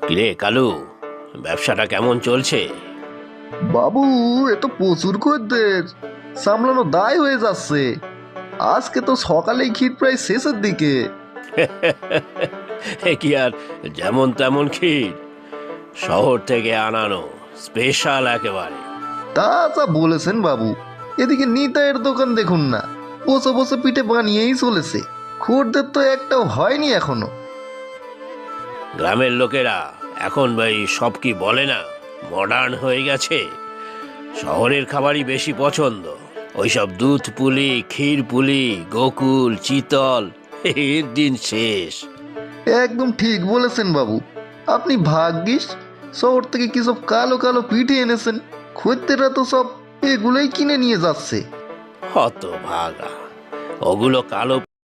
কিরে কালু, ব্যবসাটা কেমন চলছে? বাবু, এ তো প্রচুর খদ্দের, সামলানো দায় হয়ে যাচ্ছে। আজকে তো সকালেই ক্ষীর প্রায় শেষের দিকে। এ কি আর যেমন তেমন ক্ষীর? শহর থেকে আনানো, স্পেশাল একেবারে। তা যা বলেছেন বাবু। এদিকে নিতাইয়ের দোকান দেখুন না, বসে বসে পিঠে বানিয়েই চলেছে। খদ্দের তো একটাও হয়নি এখনো। গ্রামের লোকেরা এখন ভাই সব কি বলে না, মডার্ন হয়ে গেছে। শহরের খাবারই বেশি পছন্দ। ওইসব দুধ পুলি, ক্ষীর পুলি, গোকুল, চিতল, এর দিন শেষ। একদম ঠিক বলেছেন বাবু। আপনি ভাগ্যিস শহর থেকে কি সব কালো কালো পিঠে এনেছেন। খদ্দেররা তো সব এগুলোই কিনে নিয়ে যাচ্ছে। হত ভাগা, ওগুলো কালো